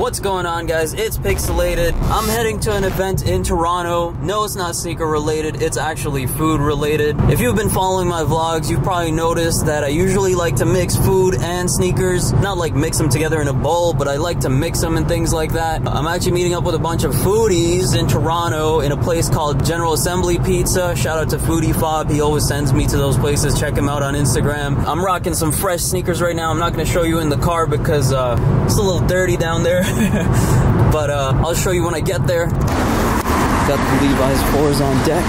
What's going on, guys? It's Picsoleated. I'm heading to an event in Toronto. No, it's not sneaker related, it's actually food related. If you've been following my vlogs, you've probably noticed that I usually like to mix food and sneakers. Not like mix them together in a bowl, but I like to mix them and things like that. I'm actually meeting up with a bunch of foodies in Toronto in a place called General Assembly Pizza. Shout out to Foodie Fob, he always sends me to those places. Check him out on Instagram. I'm rocking some fresh sneakers right now. I'm not going to show you in the car because it's a little dirty down there. But I'll show you when I get there. Got the Levi's 4s on deck.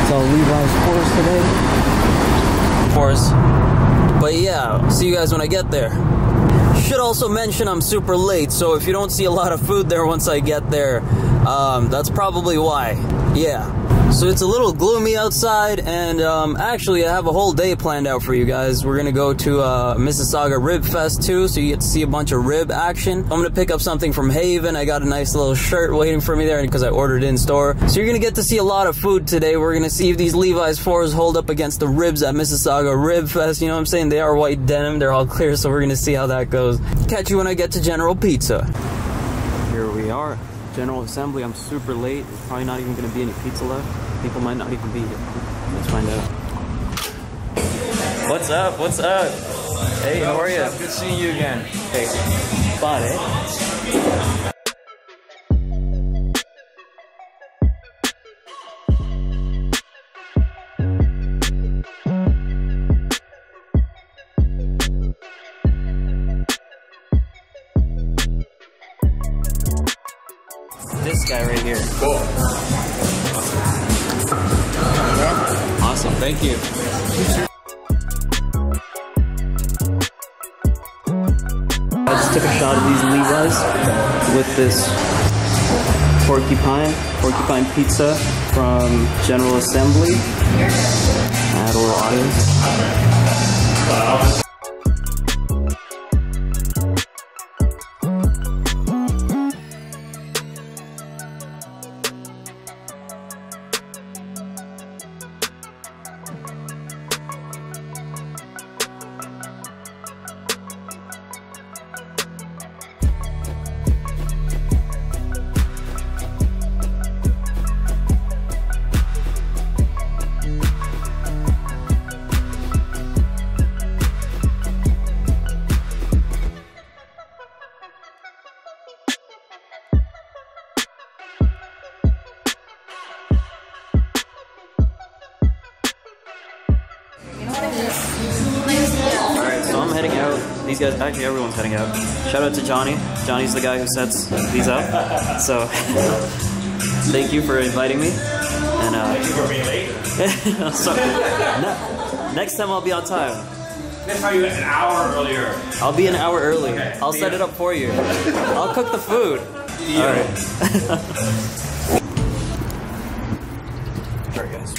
It's all Levi's 4s today. 4s. But yeah, see you guys when I get there. Should also mention I'm super late, so if you don't see a lot of food there once I get there, that's probably why. Yeah. So it's a little gloomy outside, and actually I have a whole day planned out for you guys. We're gonna go to Mississauga Ribfest too, so you get to see a bunch of rib action. I'm gonna pick up something from Haven. I got a nice little shirt waiting for me there because I ordered in store. So you're gonna get to see a lot of food today. We're gonna see if these Levi's 4s hold up against the ribs at Mississauga Ribfest. You know what I'm saying? They are white denim, they're all clear, so we're gonna see how that goes. Catch you when I get to General Pizza. Here we are. General Assembly. I'm super late. There's probably not even going to be any pizza left. People might not even be here. Let's find out. What's up? What's up? Hey, how are you? Good seeing you again. Hey, spot, eh? This guy right here. Cool. Awesome, thank you. I just took a shot of these Levi's with this porcupine pizza from General Assembly. Add a little audience. Alright, so I'm heading out. These guys, actually everyone's heading out. Shout out to Johnny. Johnny's the guy who sets these up. So, thank you for inviting me. And thank you for being late. Sorry. No, next time I'll be on time. Next time you an hour earlier. I'll be an hour early. Okay. I'll set it up for you. I'll cook the food. Yeah. Alright. Alright, guys.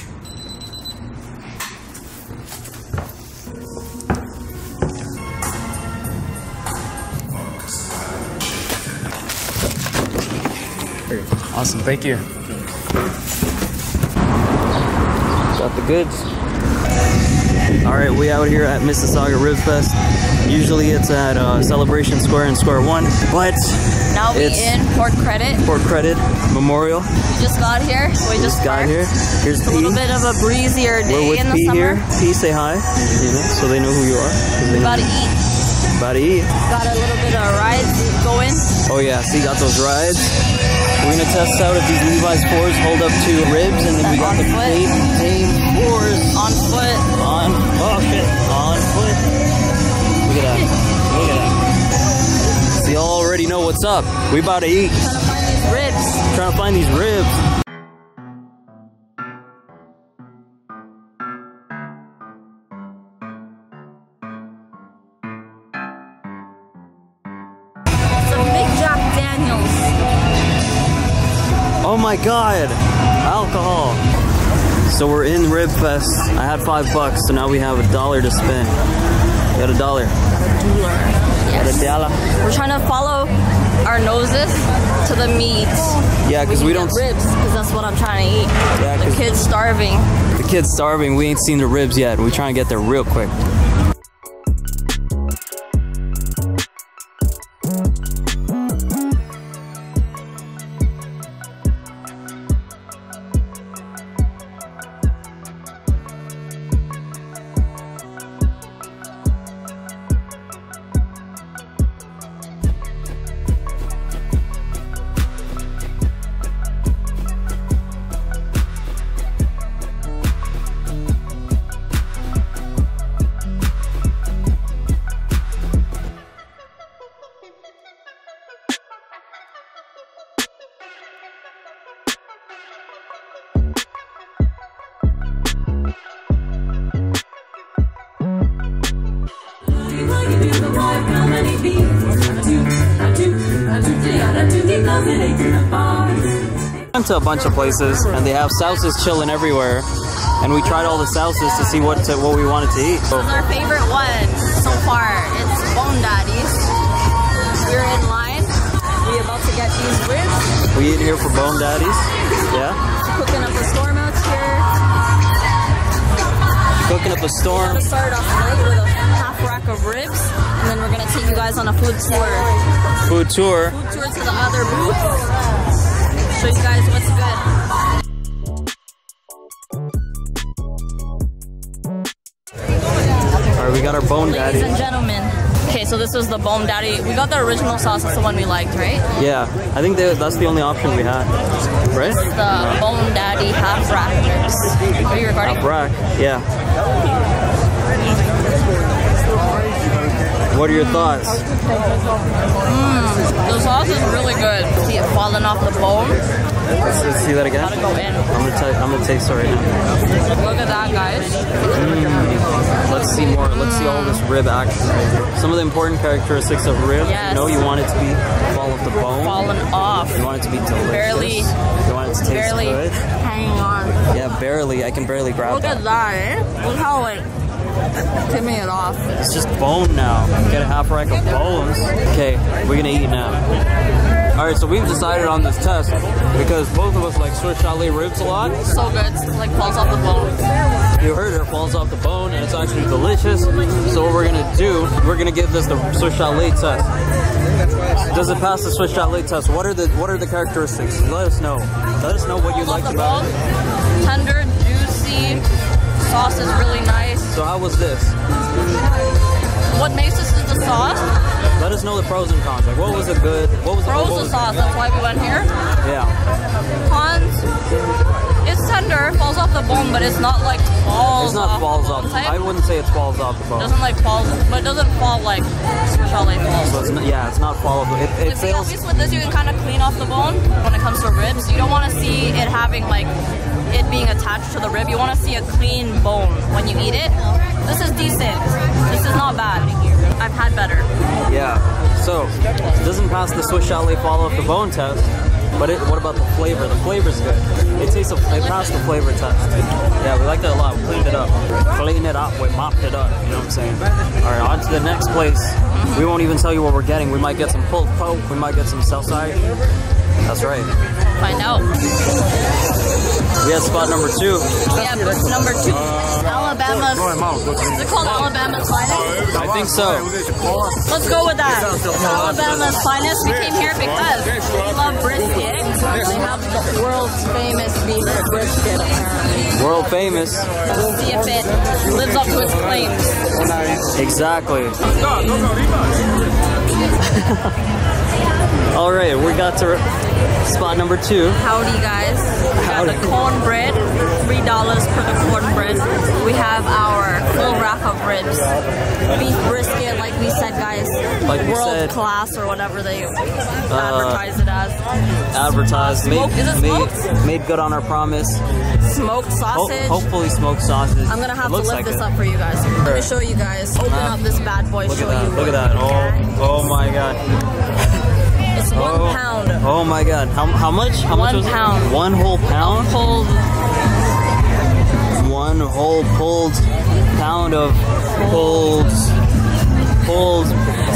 Awesome, thank you. Got the goods. Alright, we out here at Mississauga Ribfest. Usually it's at Celebration Square and Square 1, but now we in Port Credit Memorial. We just got here. We just got here. Here's P. A little bit of a breezier day in the summer. P, say hi, you know, so they know who you are. About to eat. About to eat. Got a little bit of rides going. Oh yeah, see, got those rides. We're gonna test out if these Levi's 4s hold up to ribs, and then we got the same 4s on foot. Oh shit, on foot. Look at that. Look at that. So y'all already know what's up. We about to eat. Trying to find these ribs. Trying to find these ribs. Oh my god, alcohol. So we're in Ribfest. I had $5, so now we have $1 to spend. We got $1. Got a dollar. We're trying to follow our noses to the meat. Yeah, because we don't ribs, because that's what I'm trying to eat. Yeah, the kid's starving. The kid's starving. We ain't seen the ribs yet. We try and get there real quick. Went to a bunch of places and they have sauces chilling everywhere, and we tried all the sauces to see what we wanted to eat. This is our favorite one so far. It's Bone Daddy's. We're in line. We're about to get these ribs. We eat here for Bone Daddy's. Yeah. Cooking up a storm out here. Cooking up a storm. We're gonna start off light with a half rack of ribs, and then we're gonna take you guys on a food tour. Food tour. Food tour to the other booth. Show you guys what's good. Alright, we got our Bone Daddy. Ladies and gentlemen. Okay, so this was the Bone Daddy. We got the original sauce. That's the one we liked, right? Yeah, I think that's the only option we had. Right? This is the Bone Daddy half rack ribs. Are you recording? Half rack, yeah. What are your thoughts? The sauce is really good. See it falling off the bone. Let's see that again. Gotta go in. I'm gonna taste it right now. Look at that, guys. Let's see more. Let's see all this rib action. Some of the important characteristics of rib. Yes. You know, you want it to be fall off the bone. Falling off. You want it to be delicious. Barely. You want it to taste Barely good. hanging on. Yeah, barely. I can barely grab Look that. at that, eh? Look how like tipping it off. It's just bone now. Get a half rack of bones. Okay, we're gonna eat now. Alright, so we've decided on this test because both of us like Swiss chalet ribs a lot. So good. It's like falls off the bone. You heard it falls off the bone and it's actually delicious. So what we're gonna do, we're gonna give this the Swiss chalet test. Does it pass the Swiss chalet test? What are the characteristics? Let us know. Let us know what you liked about it. Tender, juicy. Sauce is really nice. So how was this? What makes this is the sauce. Let us know the pros and cons. Like, what was the good? What was the Pros the sauce. That's why we went here. Yeah. Cons. It's tender, falls off the bone, but it's not like falls. It's not off falls the off. bone type. I wouldn't say it falls off the bone. Doesn't like fall, but it doesn't fall like chalet falls. So it's not, yeah, it's not fallable. It Like, see, at fails. least with this, you can kind of clean off the bone when it comes to ribs. You don't want to see it having like it being attached to the rib. You want to see a clean bone when you eat it. This is decent. This is not bad. I've had better. Yeah. So it doesn't pass the Swiss chalet fall off the bone test. But what about the flavor? The flavor's good. It passed the flavor test. Yeah, we liked it a lot. We cleaned it up. Cleaned it up. We mopped it up. You know what I'm saying? All right, on to the next place. We won't even tell you what we're getting. We might get some pulled pork. We might get some Southside. That's right. Find out. We had spot number 2. Yeah, number 2. Alabama's. Is it called Alabama's Finest? I think so. Let's go with that. It's Alabama's Finest. We came here because we love brisket. They have the world's famous beef brisket, apparently. World famous. We'll see if it lives up to its claims. Exactly. All right, we got to spot number 2. Howdy, guys. We got the cornbread, $3 for the cornbread. We have our full rack of ribs, beef brisket, like we said, guys. Like we world said, class or whatever they advertise it as. Advertised, Smoked? Is it smoked? made good on our promise. Smoked sausage. Hopefully smoked sausage. I'm gonna have to lift this up for you guys. Let me show you guys. Open up this bad boy. Look show at that. you. Look at that. Oh my God. It's 1 pound. Oh my God. How much? How much was it? 1 pound. 1 whole pound? Pulled. 1 whole pulled pound of pulled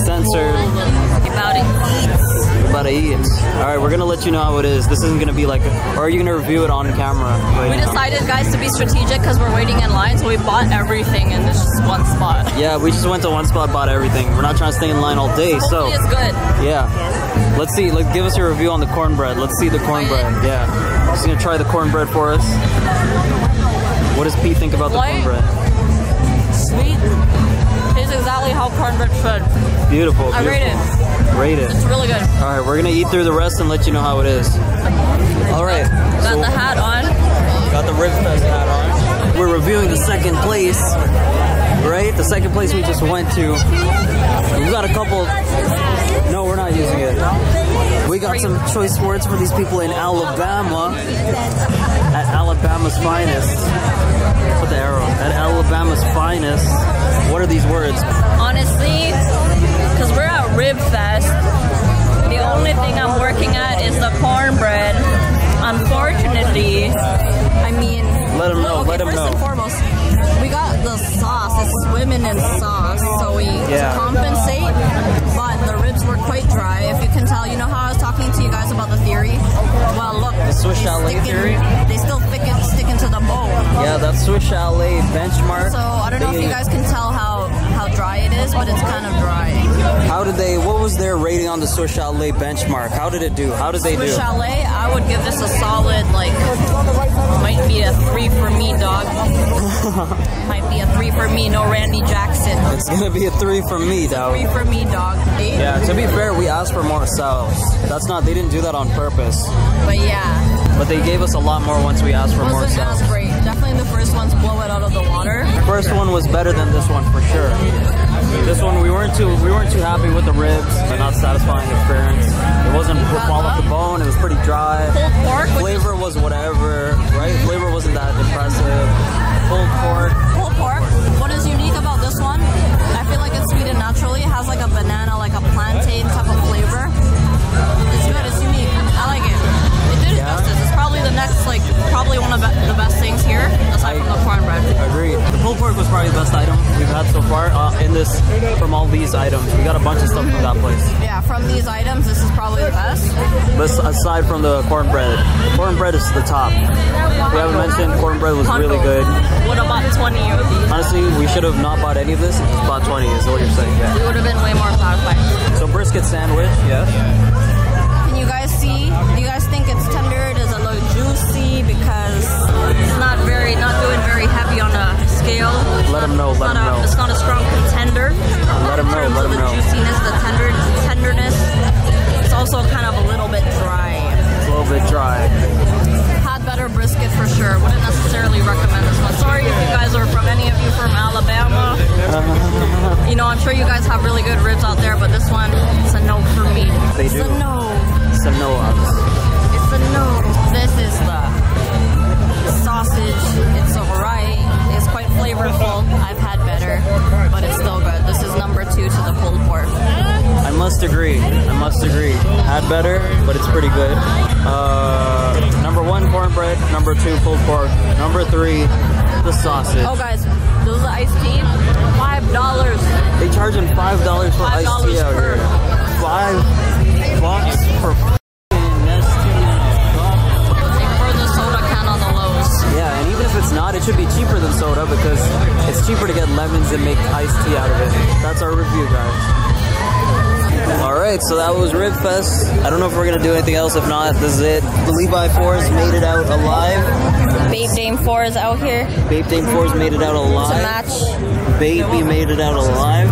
censored. About to eat. Alright, we're gonna let you know how it is. This isn't gonna be like, or are you gonna review it on camera? We decided, guys, to be strategic because we're waiting in line, so we bought everything in this one spot. Yeah, we just went to one spot, bought everything. We're not trying to stay in line all day, so. Hopefully it's good. Yeah. Let's see, give us a review on the cornbread. Let's see the cornbread. Yeah. Just gonna try the cornbread for us. What does Pete think about the cornbread? Sweet. Tastes exactly how cornbread should. Beautiful. I rate it. Rate it. It's really good. Alright, we're gonna eat through the rest and let you know how it is. Alright. Got the hat on. Got the Ribfest hat on. We're reviewing the second place. Right? The second place we just went to. We got a couple. No, we're not using it. We got some choice words for these people in Alabama. At Alabama's Finest. Put the arrow. At Alabama's Finest. What are these words? Honestly, because we're at Ribfest, The only thing I'm working at is the cornbread. Unfortunately, I mean, Let him know. okay, Let him first know. and foremost, we got the sauce. It's swimming in sauce, so we to compensate. But the ribs were quite dry. If you can tell, you know how I was talking to you guys about the theory. Well, look, The Swiss chalet theory? They still sticking to the bone. Yeah, that's Swiss chalet benchmark. So I don't know if you guys can tell how dry it is, but it's kind of dry. How did they? What was their rating on the Swiss chalet benchmark? How did it do? How did they Swiss do? chalet, I would give this a solid, like, might be a 3 for me, dog. Might be a 3 for me, no Randy Jackson. It's gonna be a 3 for me, dog. 3 for me, dog. Yeah, to be fair, we asked for more ourselves. That's not, they didn't do that on purpose. But yeah. But they gave us a lot more once we asked for more Wasn't ourselves. as great. Definitely the first ones blow it out of the water. First one was better than this one for sure. This one we weren't too happy with the ribs. Not satisfying experience. It wasn't fall off the bone. It was pretty dry. Pulled pork. Flavor was whatever, right? Flavor wasn't that impressive. Pulled pork. Pulled pork. What is unique about this one? I feel like it's sweetened naturally. It has like a banana, like a plantain type of flavor. It's good. It's unique. I like it. It did it justice. It's probably the next, like, probably one of the best things here, aside from the cornbread. Agreed. The pulled pork was probably the best item we've had so far in this, from all these items. We got a bunch of stuff from that place. Yeah, from these items, this is probably the best. But aside from the cornbread, cornbread is the top. We haven't mentioned cornbread was really good. What about 20 of these? Honestly, we should have not bought any of this. Just bought 20 is what you're saying. Yeah. We would have been way more satisfied. So brisket sandwich, yes. Can you guys see? Do you guys think it's tender? Does it look juicy? Because it's not doing very heavy on the scale. Let them know. Let them know. It's not a strong contender. Let them know. Let them know. The juiciness, the tenderness. It's also kind of a little bit dry. It's a little bit dry. Had better brisket for sure. Wouldn't necessarily recommend this one. Sorry if you guys are from any of you from Alabama. You know, I'm sure you guys have really good ribs out there, but this one, it's a no for me. They it's do. a no. It's a no. It's a no. This is the sausage. It's alright. It's quite flavorful. I've had better, but it's still good. This is number 2 to the pulled pork. I must agree. Had better, but it's pretty good. Number 1, cornbread. Number 2, pulled pork. Number 3, the sausage. Oh, guys, this is the iced tea. $5. They charging $5 for iced tea out here. $5 per f***ing Nestea in a cup. For the soda can on the lows. Yeah, and even if it's not, it should be cheaper than soda because it's cheaper to get lemons and make iced tea out of it. That's our review, guys. Alright, so that was Ribfest. I don't know if we're going to do anything else. If not, this is it. The Levi 4s made it out alive. Babe Dame 4 is out here Babe Dame 4s made it out to alive. match. Baby made it out alive.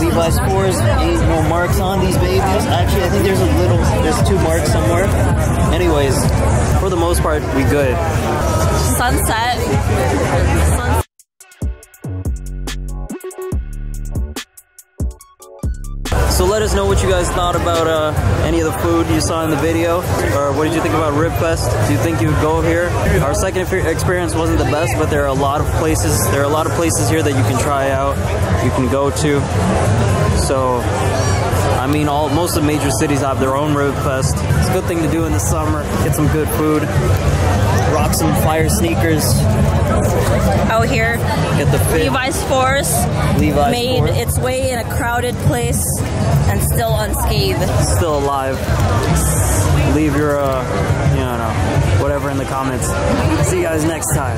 Levi's 4s ain't no marks on these babies. Actually, I think there's 2 marks somewhere. Anyways, for the most part, we good. Sunset. So let us know what you guys thought about any of the food you saw in the video, or what did you think about Ribfest? Do you think you would go here? Our second experience wasn't the best, but there are a lot of places. There are a lot of places here that you can try out, you can go to. So, I mean, most of the major cities have their own Ribfest. It's a good thing to do in the summer. Get some good food, rock some fire sneakers. Out here, Get the fit. Levi's 4s Levi's made 4s. its way in a crowded place and still unscathed. Still alive. Leave your, whatever in the comments. See you guys next time.